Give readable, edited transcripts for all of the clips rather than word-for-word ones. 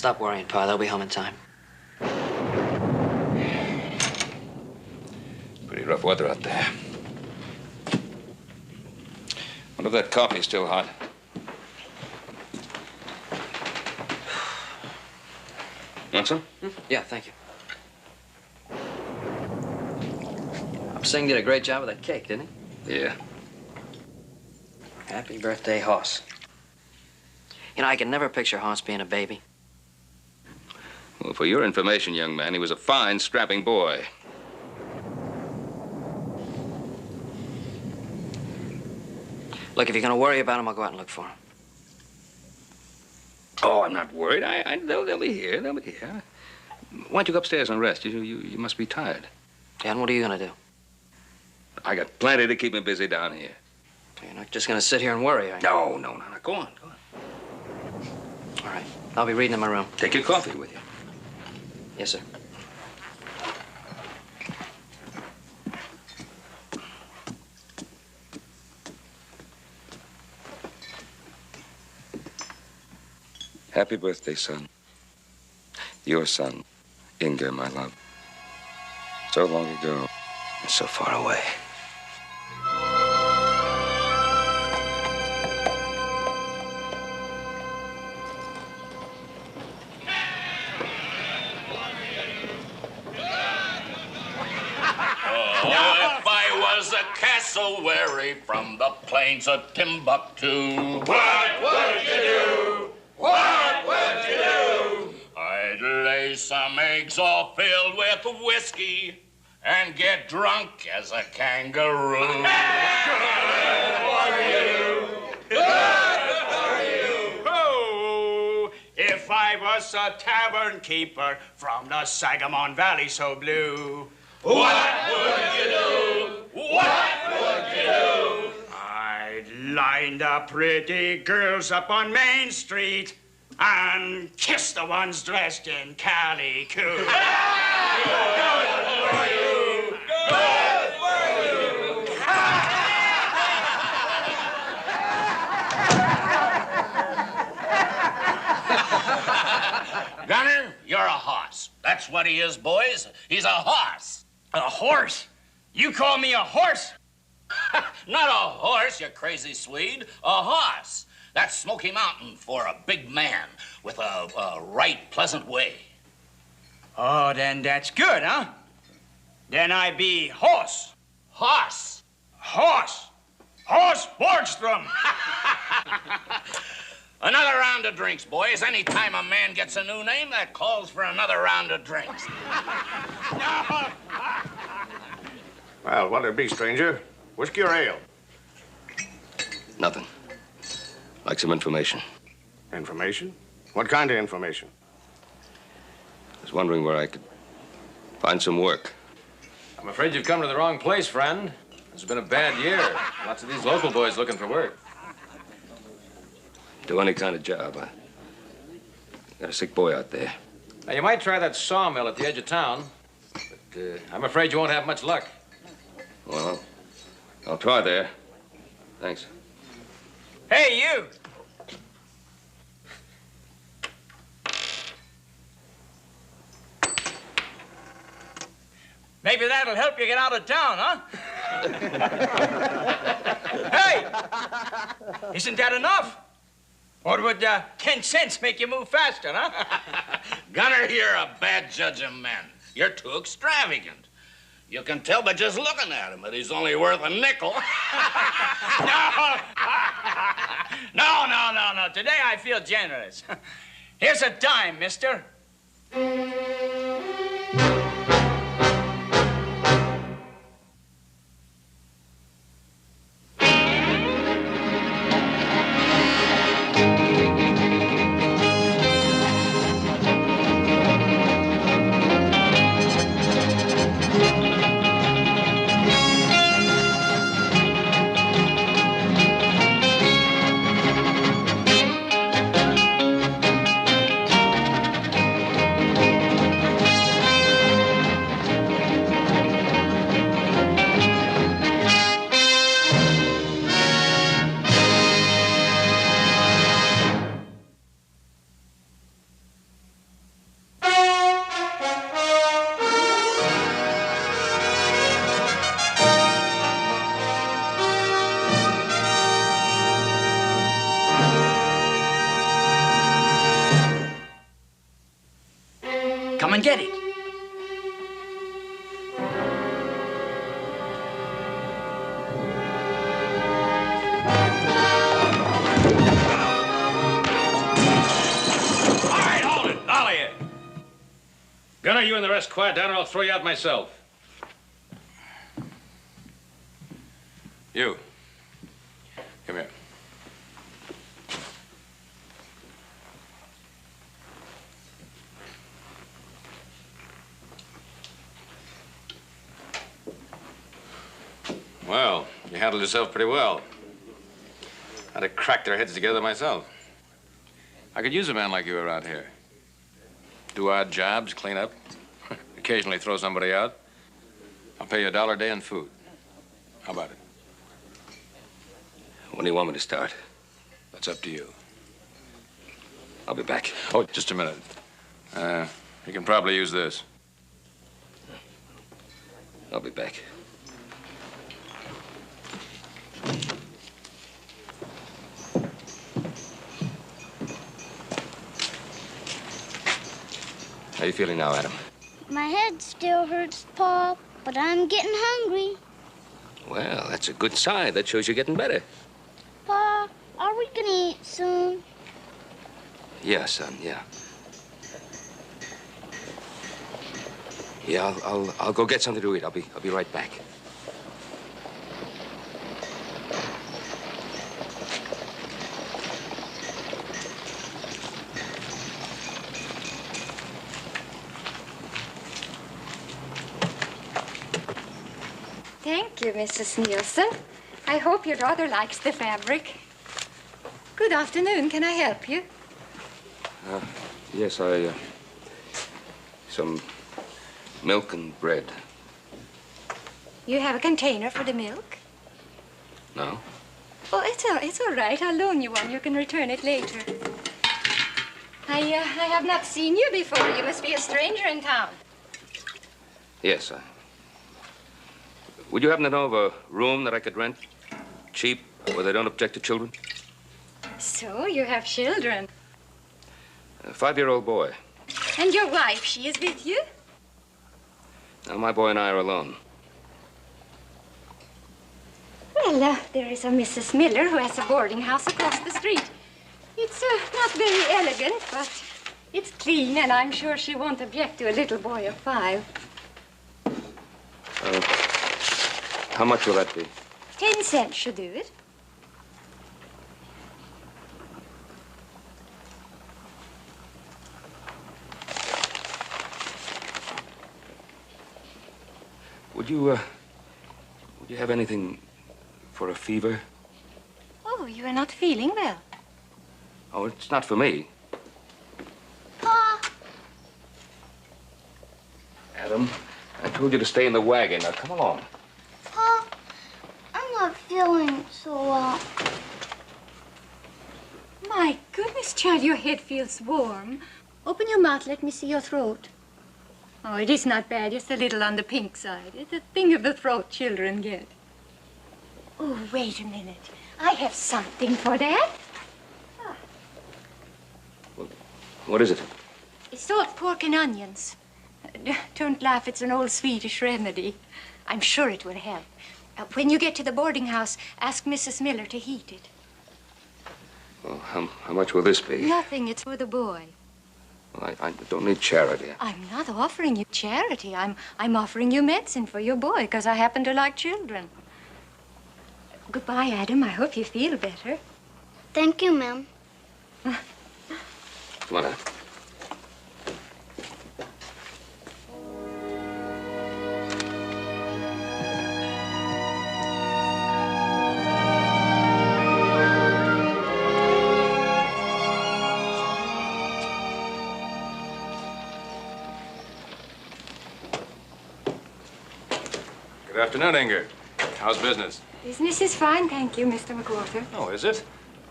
Stop worrying, Pa. They'll be home in time. Pretty rough weather out there. Wonder if that coffee's still hot. Want some? Yeah, thank you. Singh did a great job with that cake, didn't he? Yeah. Happy birthday, Hoss. You know, I can never picture Hoss being a baby. Well, for your information, young man, he was a fine, strapping boy. Look, if you're gonna worry about him, I'll go out and look for him. Oh, I'm not worried. They'll be here. They'll be here. Why don't you go upstairs and rest? You must be tired. Yeah, and what are you gonna do? I got plenty to keep me busy down here. You're not just gonna sit here and worry, are you? No. Go on. All right. I'll be reading in my room. Take your coffee with you. Yes, sir. Happy birthday, son. Your son, Inga, my love. So long ago, and so far away. If I was a cassowary from the plains of Timbuktu, what would you do? What would you do? I'd lay some eggs all filled with whiskey and get drunk as a kangaroo. Good for you. Good for you. Oh, if I was a tavern keeper from the Sangamon Valley so blue, what would you do? What would you do? I'd line the pretty girls up on Main Street and kiss the ones dressed in calico. Good for you. Good for you. Gunner, you're a hoss. That's what he is, boys. He's a hoss. A horse? You call me a horse? Not a horse, you crazy Swede. A hoss. That's Smoky Mountain for a big man with a right pleasant way. Oh, then that's good, huh? Then I be horse. Hoss. Horse. Horse Borgstrom. Another round of drinks, boys. Any time a man gets a new name, that calls for another round of drinks. Well, what'll it be, stranger? Whiskey or ale? Nothing. Like some information. Information? What kind of information? I was wondering where I could find some work. I'm afraid you've come to the wrong place, friend. It's been a bad year. Lots of these local boys looking for work. Do any kind of job. I got a sick boy out there. Now, you might try that sawmill at the edge of town, but I'm afraid you won't have much luck. Well, I'll try there. Thanks. Hey, you. Maybe that'll help you get out of town, huh? Hey! Isn't that enough? Or would 10 cents make you move faster, huh? Gunner, you're a bad judge of men. You're too extravagant. You can tell by just looking at him that he's only worth a nickel. No. Today I feel generous. Here's a dime, mister. Come and get it. All right, hold it. All of you. Gunner, you and the rest quiet down or I'll throw you out myself. You. Come here. Well, you handled yourself pretty well. I'd have cracked their heads together myself. I could use a man like you around here. Do odd jobs, clean up, occasionally throw somebody out. I'll pay you $1 a day and food. How about it? When do you want me to start? That's up to you. I'll be back. Oh, just a minute. You can probably use this. I'll be back. How you feeling now, Adam? My head still hurts, Pa, but I'm getting hungry. Well, that's a good sign. That shows you're getting better. Pa, are we gonna eat soon? Yeah, son, yeah. Yeah, I'll go get something to eat. I'll be right back. Thank you, Mrs. Nielsen. I hope your daughter likes the fabric. Good afternoon. Can I help you? Yes, some milk and bread. You have a container for the milk? No? Oh, it's all right. I'll loan you one. You can return it later. I have not seen you before. You must be a stranger in town. Yes, would you happen to know of a room that I could rent? Cheap, where they don't object to children? So, you have children. A 5-year-old boy. And your wife, she is with you? Now, my boy and I are alone. Well, there is a Mrs. Miller who has a boarding house across the street. It's not very elegant, but it's clean, and I'm sure she won't object to a little boy of 5. How much will that be? 10 cents should do it. Would you have anything for a fever? Oh, you are not feeling well. Oh, it's not for me. Pa! Adam, I told you to stay in the wagon. Now, come along. Pa, I'm not feeling so well. My goodness, child, your head feels warm. Open your mouth, let me see your throat. Oh, it is not bad, just a little on the pink side. It's a thing of the throat children get. Oh, wait a minute. I have something for that. What is it? It's salt pork and onions. Don't laugh, it's an old Swedish remedy. I'm sure it will help. When you get to the boarding house, ask Mrs. Miller to heat it. Well, how much will this be? Nothing, it's for the boy. Well, I don't need charity. I'm not offering you charity. I'm offering you medicine for your boy, because I happen to like children. Goodbye, Adam. I hope you feel better. Thank you, ma'am. Come on, Adam. Good afternoon, Inger. How's business? Business is fine, thank you, Mr. McWhorter. Oh, is it?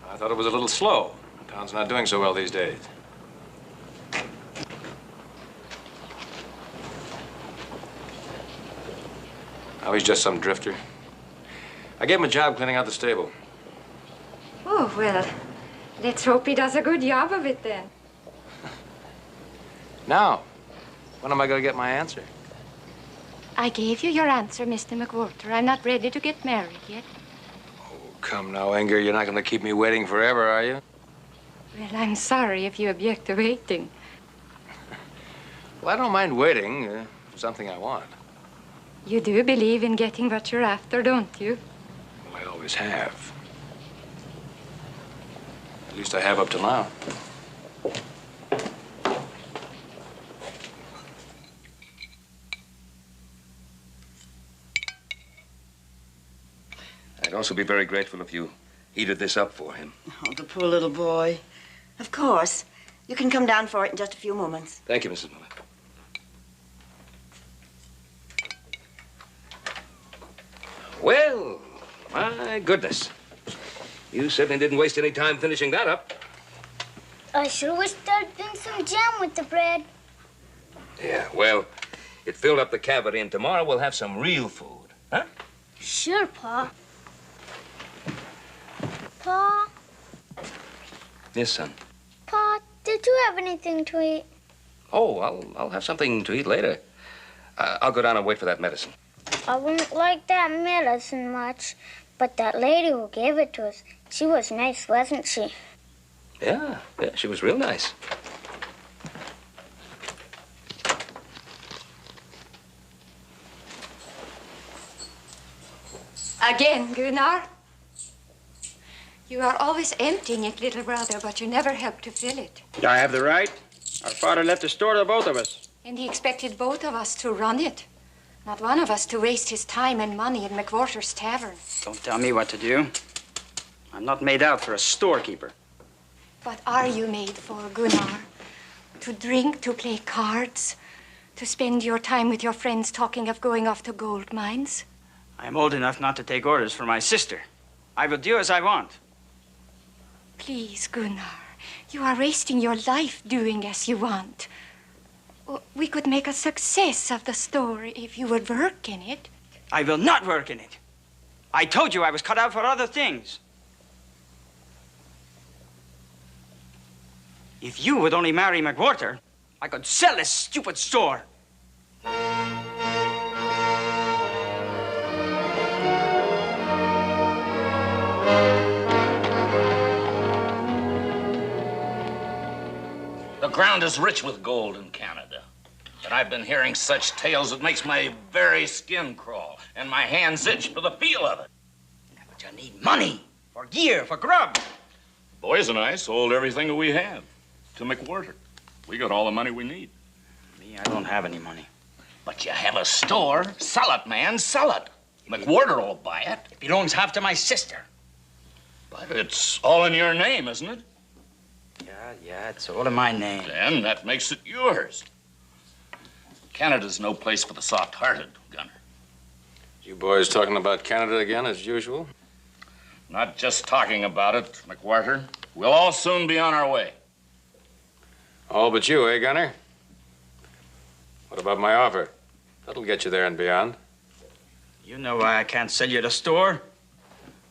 I thought it was a little slow. Town's not doing so well these days. Oh, he's just some drifter. I gave him a job cleaning out the stable. Oh, well, let's hope he does a good job of it then. Now, When am I going to get my answer? I gave you your answer, Mr. McWhorter. I'm not ready to get married yet. Oh, come now, Inger. You're not going to keep me waiting forever, are you? Well, I'm sorry if you object to waiting. Well, I don't mind waiting for something I want. You do believe in getting what you're after, don't you? Well, I always have. At least I have up till now. I'd also be very grateful if you heated this up for him. Oh, the poor little boy. Of course. You can come down for it in just a few moments. Thank you, Mrs. Miller. Well, my goodness. You certainly didn't waste any time finishing that up. I sure wish there'd been some jam with the bread. Yeah, well, it filled up the cavity, and tomorrow we'll have some real food, huh? Sure, Pa. Pa? Yes, son. Pa, did you have anything to eat? Oh, I'll have something to eat later. I'll go down and wait for that medicine. I wouldn't like that medicine much, but that lady who gave it to us, she was nice, wasn't she? Yeah, she was real nice. Again, Gunnar. You are always emptying it, little brother, but you never help to fill it. I have the right. Our father left the store to both of us. And he expected both of us to run it. Not one of us to waste his time and money in McWhorter's tavern. Don't tell me what to do. I'm not made out for a storekeeper. What are you made for, Gunnar? To drink, to play cards, to spend your time with your friends talking of going off to gold mines? I'm old enough not to take orders from my sister. I will do as I want. Please, Gunnar, you are wasting your life doing as you want. We could make a success of the store if you would work in it. I will not work in it. I told you I was cut out for other things. If you would only marry McWhorter, I could sell this stupid store. The ground is rich with gold in Canada. But I've been hearing such tales it makes my very skin crawl and my hands itch for the feel of it. But you need money for gear, for grub. Boys and I sold everything that we have to McWhorter. We got all the money we need. Me, I don't have any money. But you have a store. Sell it, man, sell it. McWhorter will buy it. It belongs half to my sister. But it's all in your name, isn't it? Yeah, it's all in my name. Then that makes it yours. Canada's no place for the soft-hearted, Gunner. You boys talking about Canada again, as usual? Not just talking about it, McWhorter. We'll all soon be on our way. All but you, eh, Gunner? What about my offer? That'll get you there and beyond. You know why I can't sell you the store?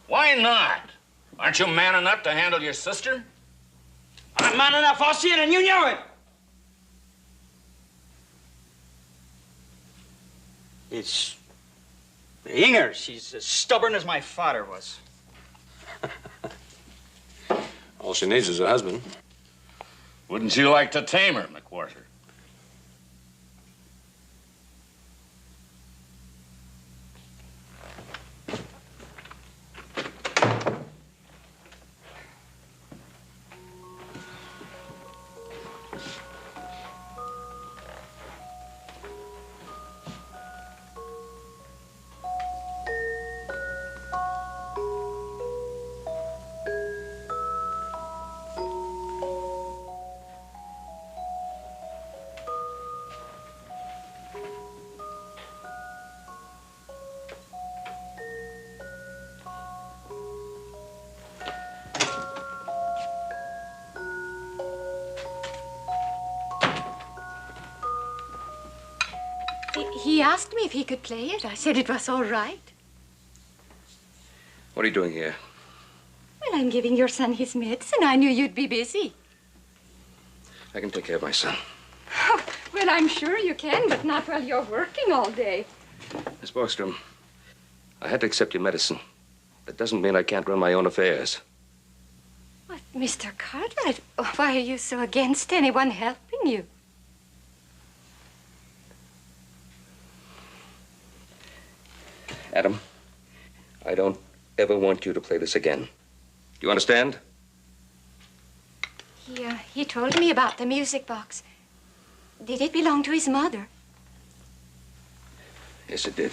Why not? Aren't you man enough to handle your sister? I'm man enough, Ossian, and you know it. It's Inger. She's as stubborn as my father was. All she needs is a husband. Wouldn't you like to tame her, McWhorter? He asked me if he could play it. I said it was all right. What are you doing here? Well, I'm giving your son his medicine. I knew you'd be busy. I can take care of my son. Oh, well, Well, I'm sure you can, but not while you're working all day. Miss Borgstrom, I had to accept your medicine. That doesn't mean I can't run my own affairs. What, Mr. Cartwright, why are you so against anyone helping you? Adam, I don't ever want you to play this again. Do you understand? He told me about the music box. Did it belong to his mother? Yes, it did.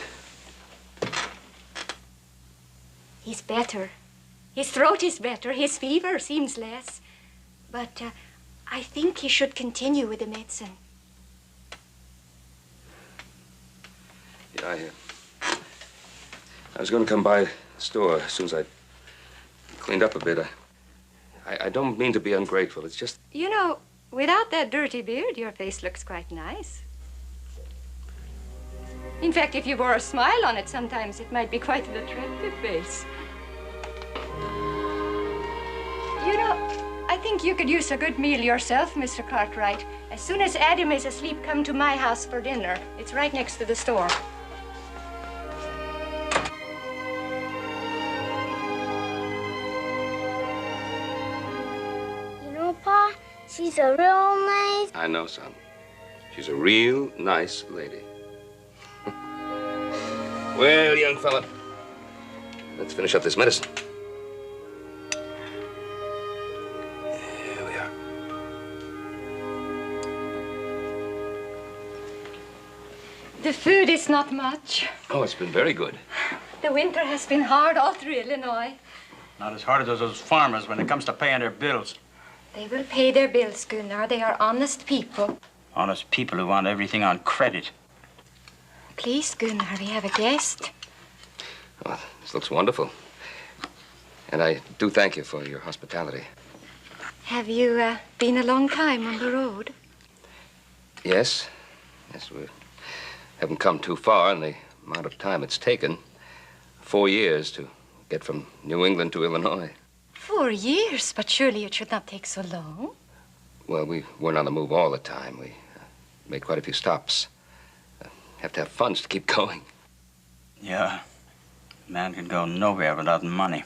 He's better. His throat is better. His fever seems less. But I think he should continue with the medicine. Yeah, I was going to come by the store as soon as I cleaned up a bit. I don't mean to be ungrateful. It's just... You know, without that dirty beard, your face looks quite nice. In fact, if you wore a smile on it sometimes, it might be quite an attractive face. You know, I think you could use a good meal yourself, Mr. Cartwright. As soon as Adam is asleep, come to my house for dinner. It's right next to the store. You know, Pa, she's a real nice... I know, son. She's a real nice lady. Well, young fella, let's finish up this medicine. Here we are. The food is not much. Oh, it's been very good. The winter has been hard all through Illinois. Not as hard as those farmers when it comes to paying their bills. They will pay their bills, Gunnar. They are honest people. Honest people who want everything on credit. Please, Gunnar, we have a guest. Oh, this looks wonderful. And I do thank you for your hospitality. Have you been a long time on the road? Yes. Yes, we haven't come too far in the amount of time it's taken. 4 years to get from New England to Illinois. 4 years? But surely it should not take so long. Well, we weren't on the move all the time. We made quite a few stops. Have to have funds to keep going. Yeah. Man can go nowhere without money.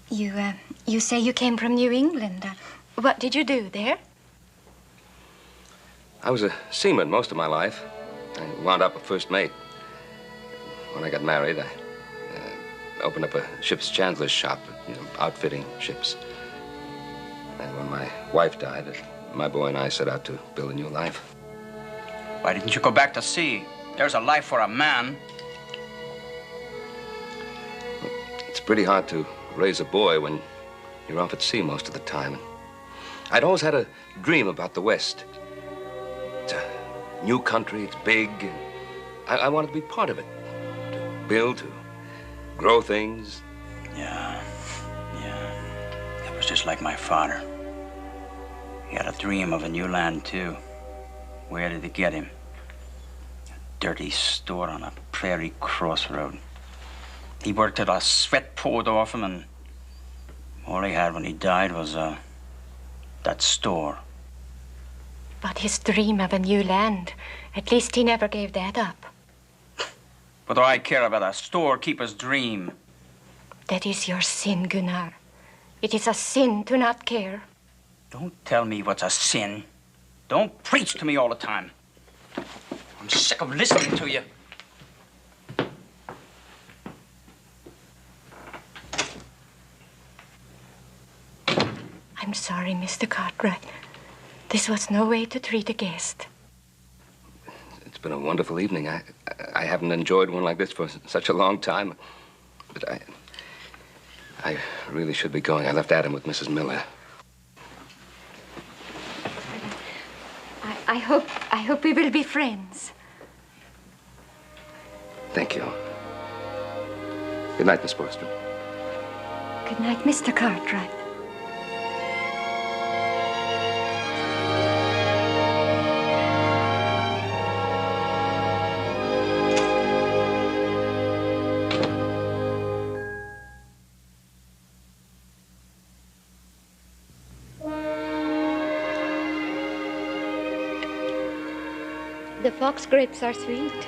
You say you came from New England. What did you do there? I was a seaman most of my life. I wound up a first mate. When I got married, I opened up a ship's chandler's shop, outfitting ships. And when my wife died, my boy and I set out to build a new life. Why didn't you go back to sea? There's a life for a man. It's pretty hard to raise a boy when you're off at sea most of the time. I'd always had a dream about the West. It's a new country, it's big. I wanted to be part of it. To build, to grow things. Yeah. It was just like my father. He had a dream of a new land, too. Where did it get him? A dirty store on a prairie crossroad. He worked till the sweat poured off him, and all he had when he died was that store. But his dream of a new land, at least he never gave that up. What do I care about a storekeeper's dream? That is your sin, Gunnar. It is a sin to not care. Don't tell me what's a sin. Don't preach to me all the time. I'm sick of listening to you. I'm sorry, Mr. Cartwright. This was no way to treat a guest. It's been a wonderful evening. I haven't enjoyed one like this for such a long time. But I really should be going. I left Adam with Mrs. Miller. I hope we will be friends. Thank you. Good night, Miss Borgstrom. Good night, Mr. Cartwright. The fox grapes are sweet.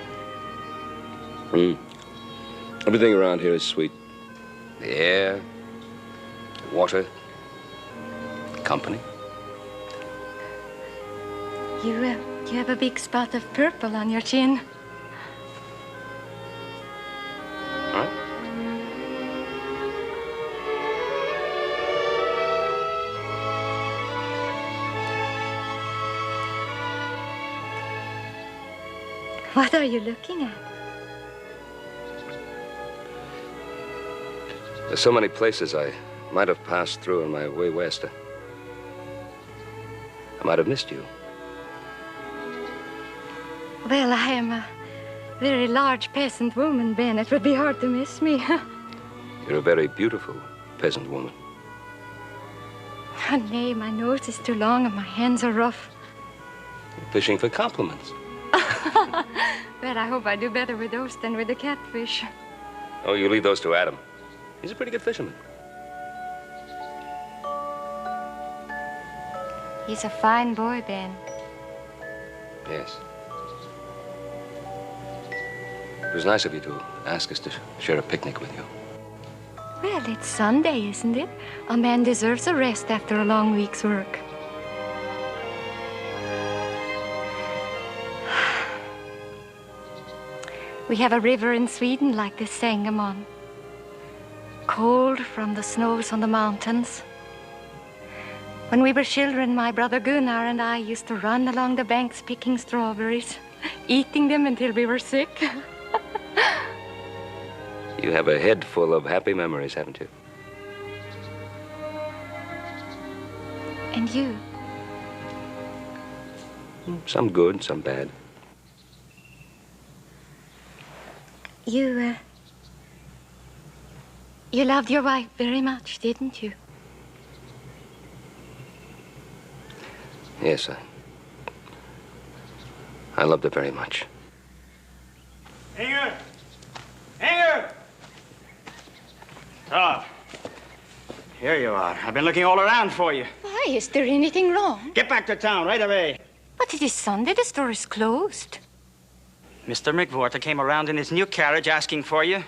Everything around here is sweet. The air, the water, the company. You have a big spot of purple on your chin. Huh? What are you looking at? There's so many places I might have passed through on my way west. I might have missed you. Well, I am a very large peasant woman, Ben. It would be hard to miss me. You're a very beautiful peasant woman. Oh, nay, my nose is too long and my hands are rough. You're fishing for compliments. Well, I hope I do better with those than with the catfish. Oh, you leave those to Adam. He's a pretty good fisherman. He's a fine boy, Ben. Yes. It was nice of you to ask us to share a picnic with you. Well, it's Sunday, isn't it? A man deserves a rest after a long week's work. We have a river in Sweden like the Sangamon. Cold from the snows on the mountains. When we were children, my brother Gunnar and I used to run along the banks picking strawberries, eating them until we were sick. You have a head full of happy memories, haven't you? And you? Some good, some bad. You loved your wife very much, didn't you? Yes, I loved her very much. Inger! Inger! Ah, here you are. I've been looking all around for you. Why, is there anything wrong? Get back to town right away. But it is Sunday. The store is closed. Mr. McWhorter came around in his new carriage asking for you.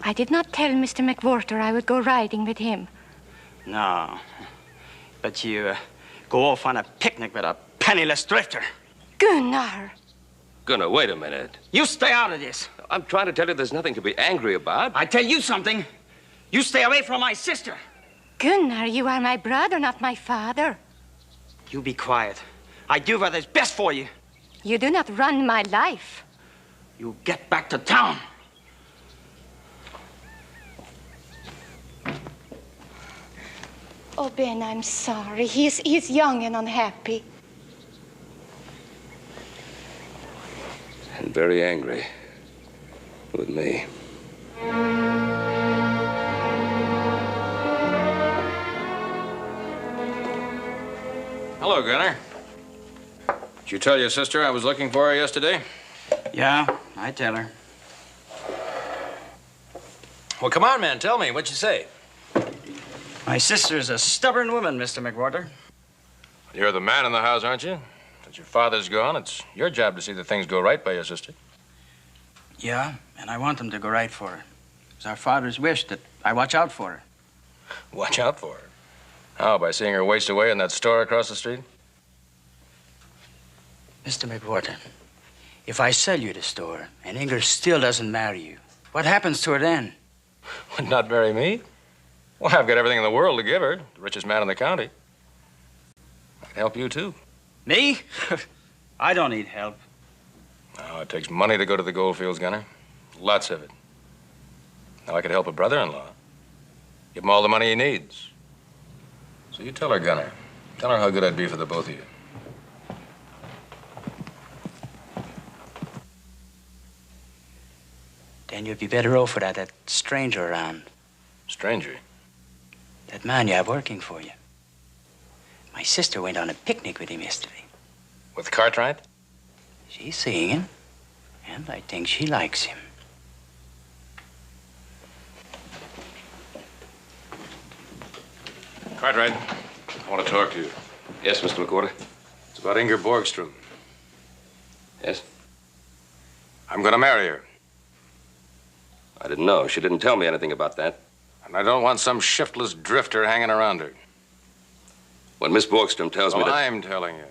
I did not tell Mr. McWhorter I would go riding with him. No. But you go off on a picnic with a penniless drifter. Gunnar! Gunnar, wait a minute. You stay out of this. I'm trying to tell you there's nothing to be angry about. I tell you something. You stay away from my sister. Gunnar, you are my brother, not my father. You be quiet. I do what is best for you. You do not run my life. You get back to town. Oh, Ben, I'm sorry. He's young and unhappy. And very angry with me. Hello, Gunnar. Did you tell your sister I was looking for her yesterday? Yeah, I tell her. Well, come on, man. Tell me. What'd you say? My sister's a stubborn woman, Mr. McWhorter. You're the man in the house, aren't you? Since your father's gone, it's your job to see that things go right by your sister. Yeah, and I want them to go right for her. It's our father's wish that I watch out for her. Watch out for her. How, by seeing her waste away in that store across the street? Mr. McWhorter, if I sell you the store and Inger still doesn't marry you, what happens to her then? Would not marry me? Well, I've got everything in the world to give her. The richest man in the county. I'd help you, too. Me? I don't need help. Oh, it takes money to go to the gold fields, Gunnar. Lots of it. Now, I could help a brother-in-law. Give him all the money he needs. So you tell her, Gunnar. Tell her how good I'd be for the both of you. Then you'd be better off without that stranger around. Stranger? That man you have working for you. My sister went on a picnic with him yesterday. With Cartwright? She's seeing him, and I think she likes him. Cartwright, I want to talk to you. Yes, Mr. McWhorter. It's about Inger Borgstrom. Yes? I'm going to marry her. I didn't know. She didn't tell me anything about that. And I don't want some shiftless drifter hanging around her. When Miss Borgstrom tells me Well, that... I'm telling you.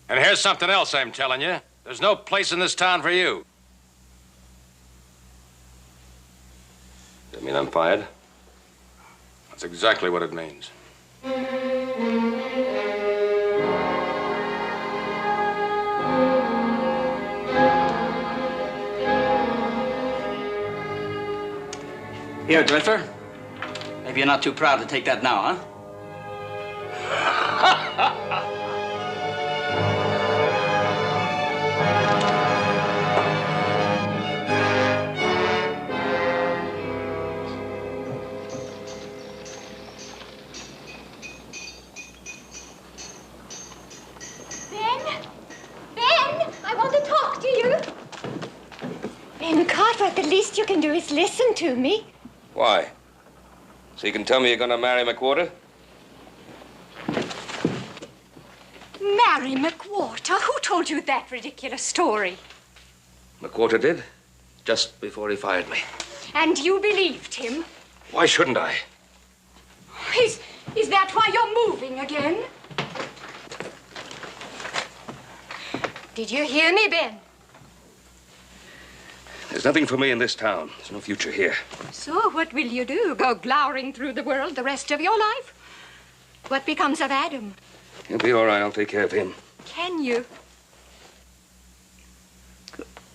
And here's something else I'm telling you. There's no place in this town for you. You mean I'm fired? That's exactly what it means. Here, Drifter. Maybe you're not too proud to take that now, huh? Cartwright, the least you can do is listen to me. Why? So you can tell me you're going to marry McWhorter? Marry McWhorter? Who told you that ridiculous story? McWhorter did, just before he fired me. And you believed him? Why shouldn't I? Is that why you're moving again? Did you hear me, Ben? There's nothing for me in this town. There's no future here. So what will you do? Go glowering through the world the rest of your life? What becomes of Adam? He'll be all right. I'll take care of him. Can you?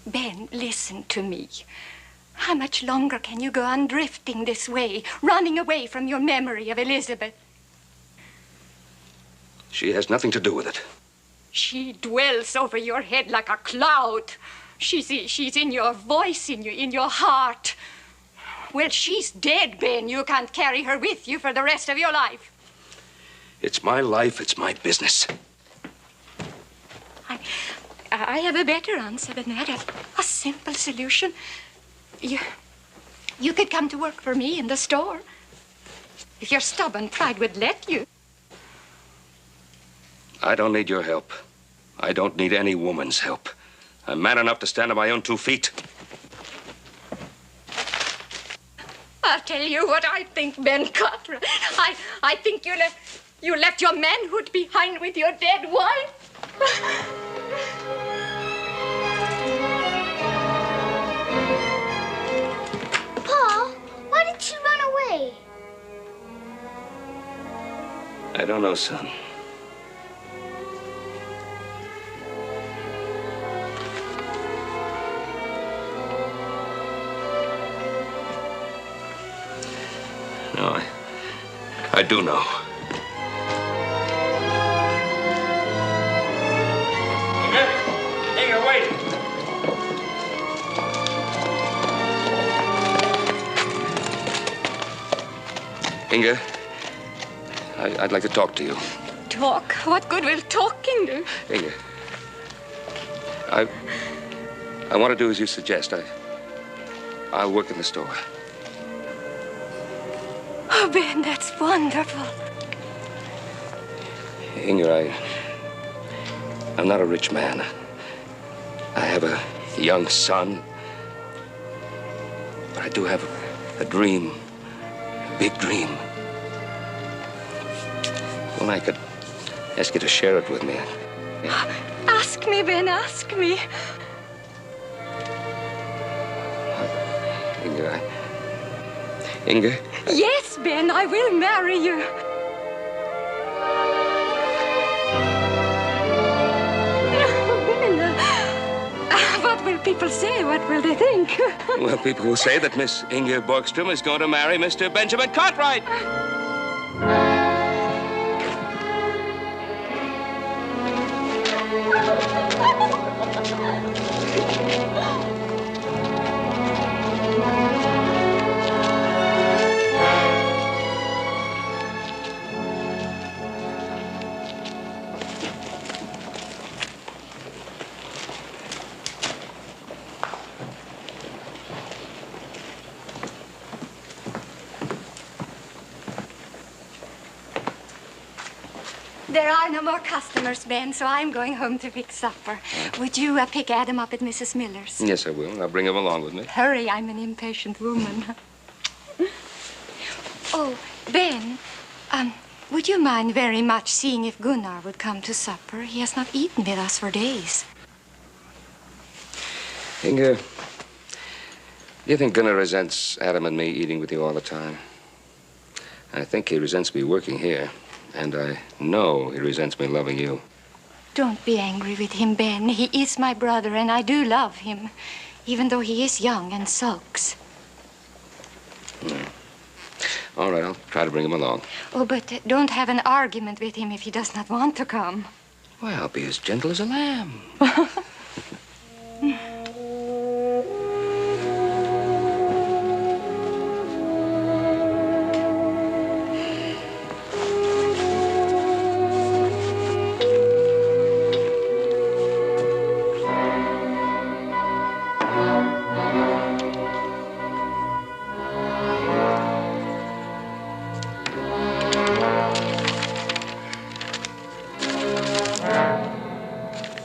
Ben, listen to me. How much longer can you go on drifting this way, running away from your memory of Elizabeth? She has nothing to do with it. She dwells over your head like a cloud. She's in your voice, in your heart. Well, she's dead, Ben. You can't carry her with you for the rest of your life. It's my life. It's my business. I have a better answer than that. A simple solution. You could come to work for me in the store. If your stubborn pride would let you. I don't need your help. I don't need any woman's help. I'm man enough to stand on my own 2 feet. I'll tell you what I think, Ben Cartwright. I think you left your manhood behind with your dead wife. Pa, why did she run away? I don't know, son. No, I do know. Inga, wait. Inga, I'd like to talk to you. Talk? What good will talking do? Inga, I want to do as you suggest. I'll work in the store. Oh, Ben, that's wonderful. Inga, I'm not a rich man. I have a young son. But I do have a dream, a big dream. When I could ask you to share it with me. Ask me, Ben, ask me. Inga? Yes, Ben, I will marry you. Ben, what will people say? What will they think? Well, people will say that Miss Inga Borgstrom is going to marry Mr. Benjamin Cartwright. There are no more customers, Ben, so I'm going home to fix supper. Would you pick Adam up at Mrs. Miller's? Yes, I will. I'll bring him along with me. Hurry, I'm an impatient woman. Oh, Ben, would you mind very much seeing if Gunnar would come to supper? He has not eaten with us for days. Inga, do you think Gunnar resents Adam and me eating with you all the time? I think he resents me working here, and I know he resents me loving you. Don't be angry with him, Ben. He is my brother, and I do love him, even though he is young and sulks. All right, I'll try to bring him along. Oh, but don't have an argument with him if he does not want to come. Well, I'll be as gentle as a lamb.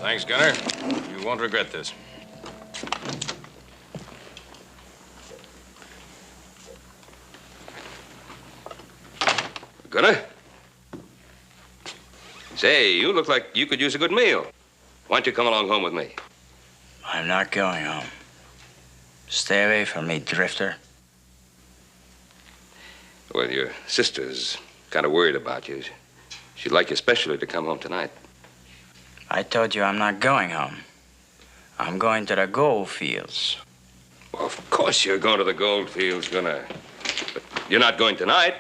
Thanks, Gunnar. You won't regret this. Gunnar? Say, you look like you could use a good meal. Why don't you come along home with me? I'm not going home. Stay away from me, drifter. Well, your sister's kind of worried about you. She'd like you especially to come home tonight. I told you I'm not going home. I'm going to the gold fields. Well, of course you're going to the gold fields, Gunnar. But you're not going tonight.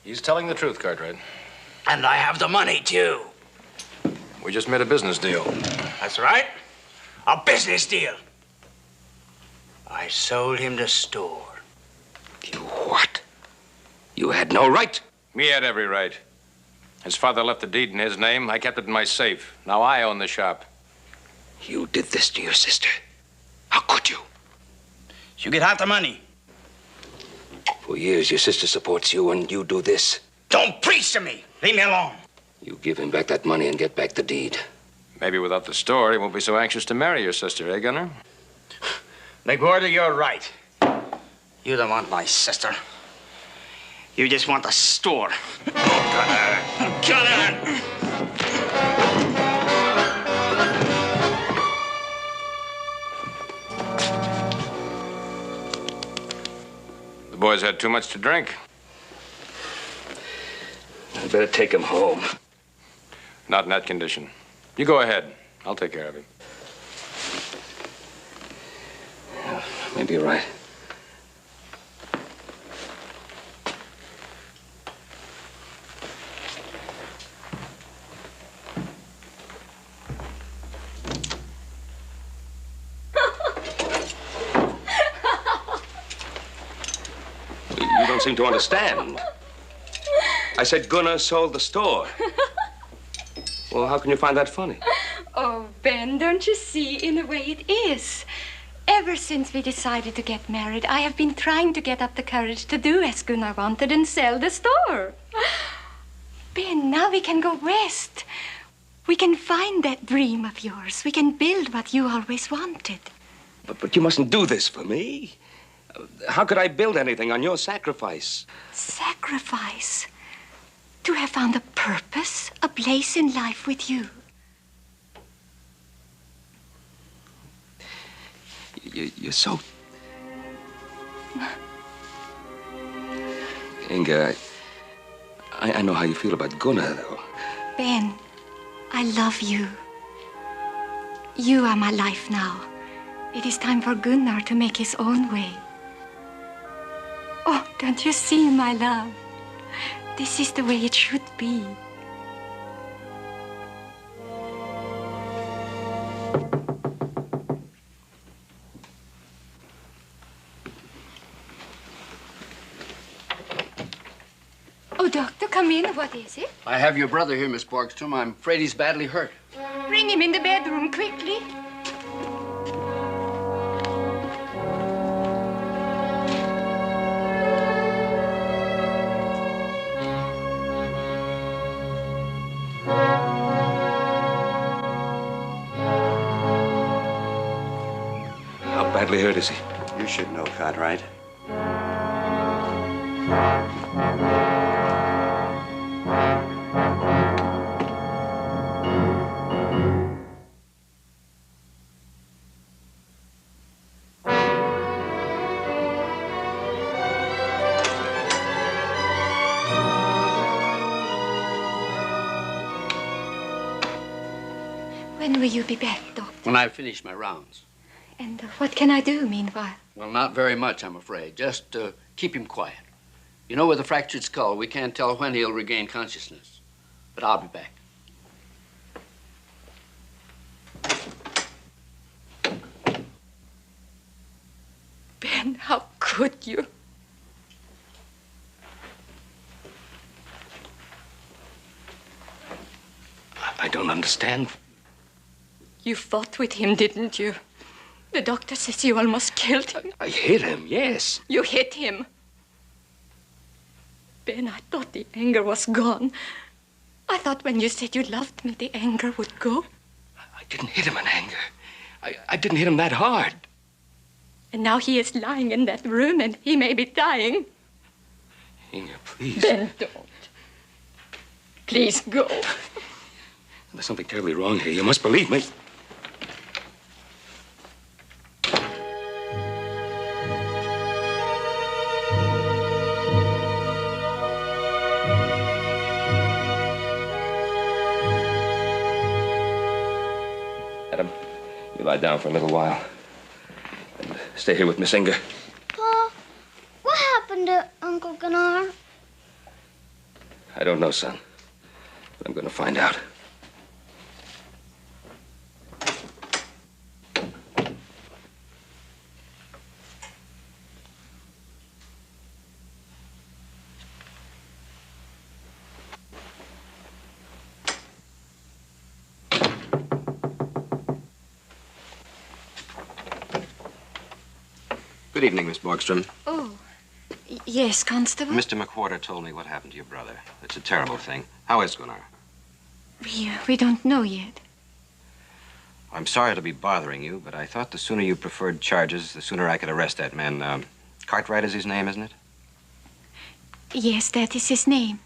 He's telling the truth, Cartwright. And I have the money, too. We just made a business deal. That's right. A business deal. I sold him the store. You what? You had no right. Me had every right. His father left the deed in his name. I kept it in my safe. Now I own the shop. You did this to your sister. How could you? You get half the money. For years, your sister supports you, and you do this. Don't preach to me. Leave me alone. You give him back that money and get back the deed. Maybe without the store, he won't be so anxious to marry your sister, eh, Gunnar? McWhorter, you're right. You don't want my sister. You just want the store. Gunnar! Gunnar! The boy's had too much to drink. I'd better take him home. Not in that condition. You go ahead. I'll take care of him. Yeah, maybe you're right. You don't seem to understand. I said Gunnar sold the store. Well, how can you find that funny? Oh, Ben, don't you see, in a way it is. Ever since we decided to get married, I have been trying to get up the courage to do as Gunnar wanted and sell the store. Ben, now we can go west. We can find that dream of yours. We can build what you always wanted. But you mustn't do this for me. How could I build anything on your sacrifice? Sacrifice? To have found a purpose, a place in life with you. You're so... Inga, I know how you feel about Gunnar, though. Ben, I love you. You are my life now. It is time for Gunnar to make his own way. Oh, don't you see, my love? This is the way it should be. Oh, doctor, come in. What is it? I have your brother here, Miss Borgstrom. I'm afraid he's badly hurt. Bring him in the bedroom, quickly. badly hurt, is he? You should know, Cartwright. When will you be back, Doctor? When I finish my rounds. And what can I do meanwhile? Well, not very much, I'm afraid. Just keep him quiet. You know, with a fractured skull, we can't tell when he'll regain consciousness. But I'll be back. Ben, how could you? I don't understand. You fought with him, didn't you? The doctor says you almost killed him. I hit him, yes. You hit him. Ben, I thought the anger was gone. I thought when you said you loved me, the anger would go. I didn't hit him in anger. I didn't hit him that hard. And now he is lying in that room and he may be dying. Inga, please. Ben, don't. Please go. There's something terribly wrong here. You must believe me. Adam, you lie down for a little while. And stay here with Miss Inga. Pa, what happened to Uncle Gunnar? I don't know, son. But I'm going to find out. Good evening, Miss Borgstrom. Oh, yes, Constable? Mr. McWhorter told me what happened to your brother. It's a terrible thing. How is Gunnar? We don't know yet. I'm sorry to be bothering you, but I thought the sooner you preferred charges, the sooner I could arrest that man. Cartwright is his name, isn't it? Yes, that is his name.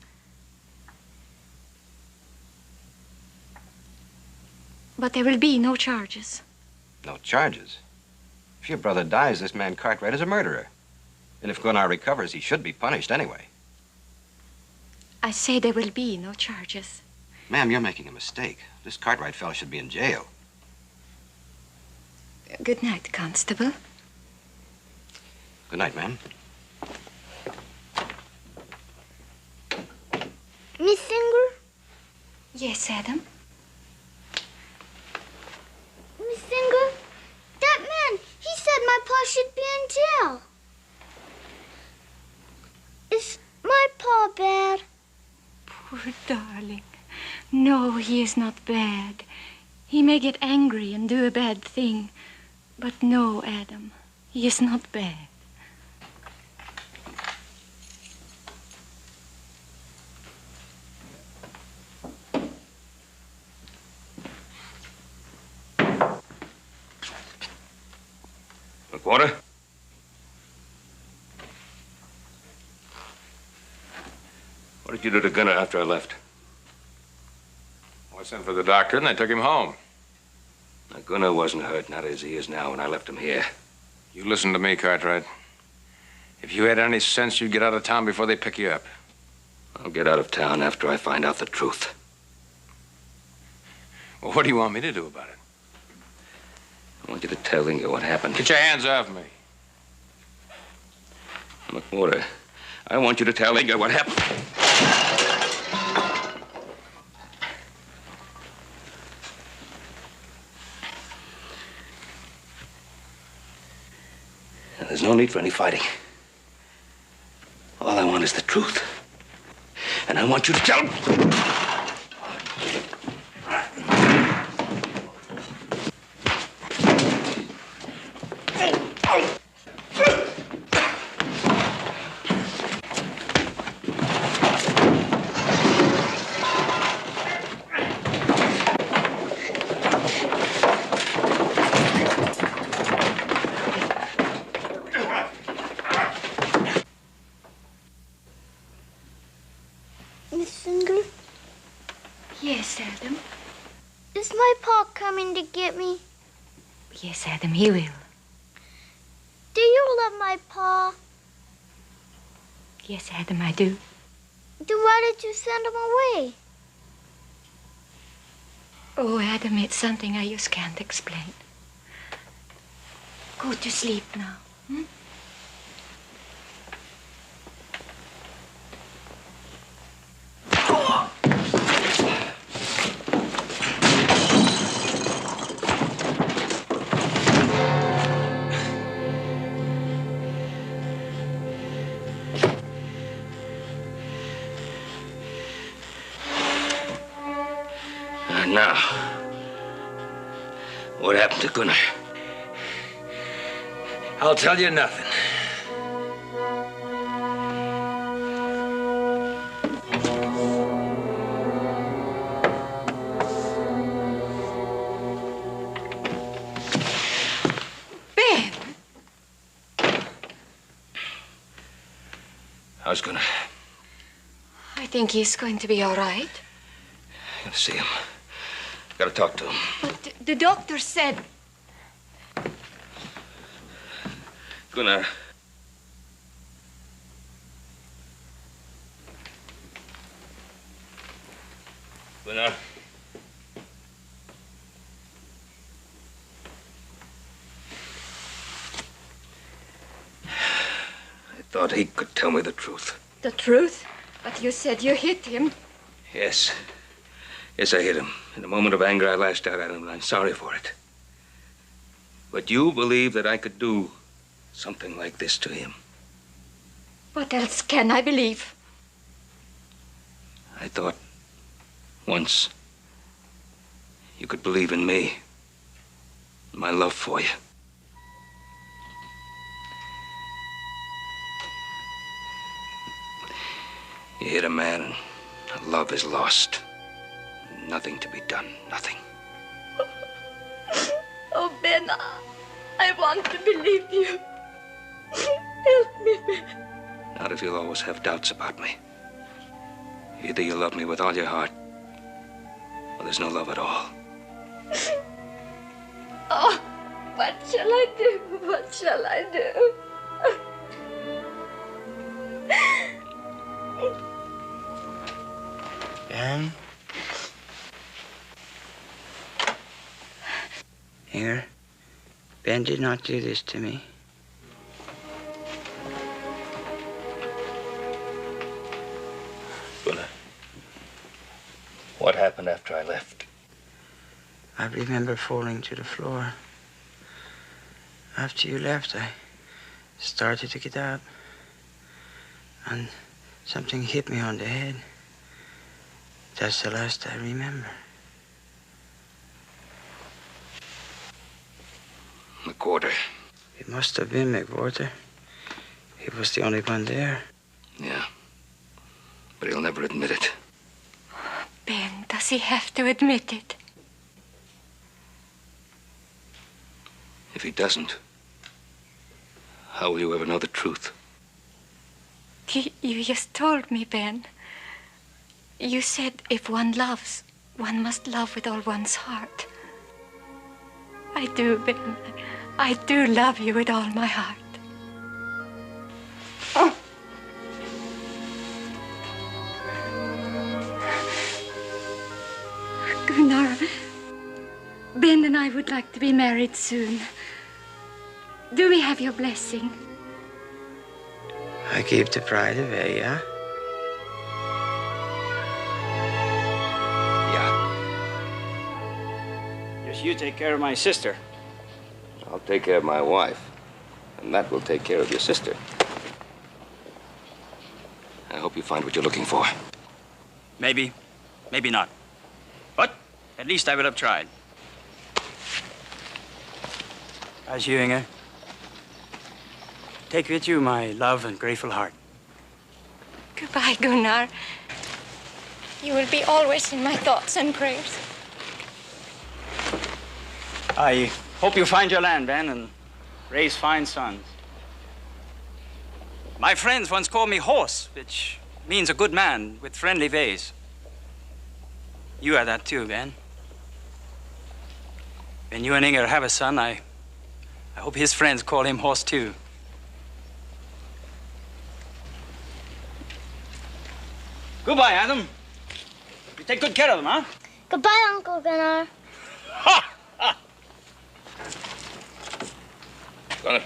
But there will be no charges. No charges? If your brother dies, this man Cartwright is a murderer. And if Gunnar recovers, he should be punished anyway. I say there will be no charges. Ma'am, you're making a mistake. This Cartwright fellow should be in jail. Good night, Constable. Good night, ma'am. Miss Singer? Yes, Adam? Miss Singer? That man, he said my pa should be in jail. Is my pa bad? Poor darling. No, he is not bad. He may get angry and do a bad thing. But no, Adam, he is not bad. McWhorter? What did you do to Gunnar after I left? Well, I sent for the doctor and they took him home. Now, Gunnar wasn't hurt, not as he is now when I left him here. You listen to me, Cartwright. If you had any sense, you'd get out of town before they pick you up. I'll get out of town after I find out the truth. Well, what do you want me to do about it? I want you to tell Inga what happened. Get your hands off me. McWhorter, I want you to tell Inga what happened. There's no need for any fighting. All I want is the truth. And I want you to tell... Yes, Adam. Is my pa coming to get me? Yes, Adam, he will. Do you love my pa? Yes, Adam, I do. Then why did you send him away? Oh, Adam, it's something I just can't explain. Go to sleep now. Hmm? Now, what happened to Gunnar? I'll tell you nothing. Ben! How's Gunnar? I think he's going to be all right. I gotta see him. Gotta talk to him. But the doctor said... Gunnar. Gunnar. I thought he could tell me the truth. The truth? But you said you hit him. Yes. Yes, I hit him. In a moment of anger, I lashed out at him, and I'm sorry for it. But you believe that I could do something like this to him? What else can I believe? I thought once you could believe in me, my love for you. You hit a man, and love is lost. Nothing to be done, nothing. Oh, Ben, I want to believe you. Help me, Ben. Not if you'll always have doubts about me. Either you love me with all your heart, or there's no love at all. Oh, what shall I do? What shall I do? Ben? Here, Ben did not do this to me. Gunnar, what happened after I left? I remember falling to the floor. After you left, I started to get up, and something hit me on the head. That's the last I remember. McWhorter. It must have been McWhorter. He was the only one there. Yeah. But he'll never admit it. Ben, does he have to admit it? If he doesn't, how will you ever know the truth? You just told me, Ben. You said if one loves, one must love with all one's heart. I do, Ben. I do love you with all my heart. Oh. Gunnar, Ben and I would like to be married soon. Do we have your blessing? I keep the pride away, yeah? Just you take care of my sister. I'll take care of my wife, and that will take care of your sister. I hope you find what you're looking for. Maybe, maybe not. But at least I will have tried. As you, Inge, take with you my love and grateful heart. Goodbye, Gunnar. You will be always in my thoughts and prayers. I hope you find your land, Ben, and raise fine sons. My friends once called me Horse, which means a good man with friendly ways. You are that too, Ben. When you and Inger have a son, I hope his friends call him Horse too. Goodbye, Adam. You take good care of them, huh? Goodbye, Uncle Gunnar. Gunnar.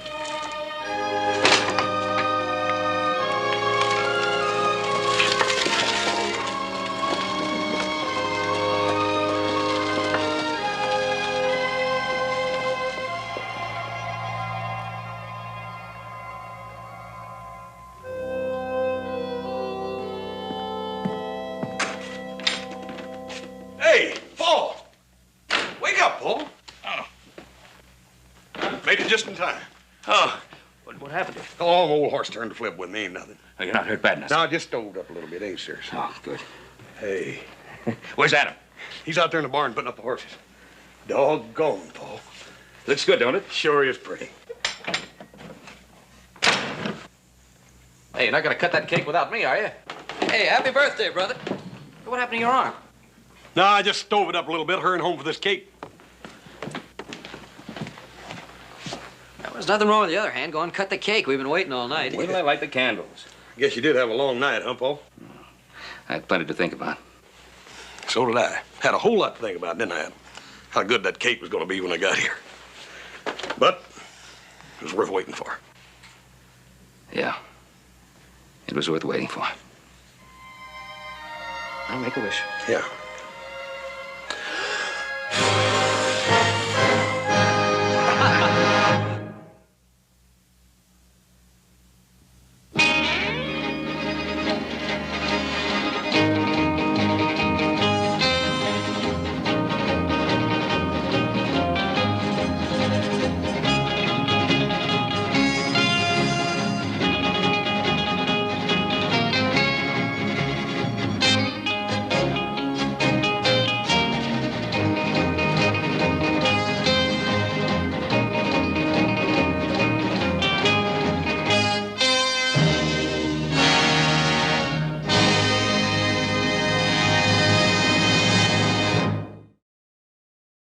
Hey, Paul! Wake up, Paul. Oh. Made it just in time. Oh, what happened to you? How long old horse turned to flip with me ain't nothing. Oh, you're not hurt bad enough. No, just stoved up a little bit. Ain't serious. Oh, good. Hey. Where's Adam? He's out there in the barn putting up the horses. Doggone, Paul. Looks good, don't it? Sure is pretty. Hey, you're not gonna cut that cake without me, are you? Hey, happy birthday, brother. What happened to your arm? No, I just stove it up a little bit, hurrying home for this cake. There's nothing wrong with the other hand. Go on, cut the cake. We've been waiting all night. Wait till I light the candles. Guess you did have a long night, huh, Paul? I had plenty to think about. So did I. Had a whole lot to think about, didn't I? How good that cake was going to be when I got here. But it was worth waiting for. Yeah. It was worth waiting for. I'll make a wish. Yeah.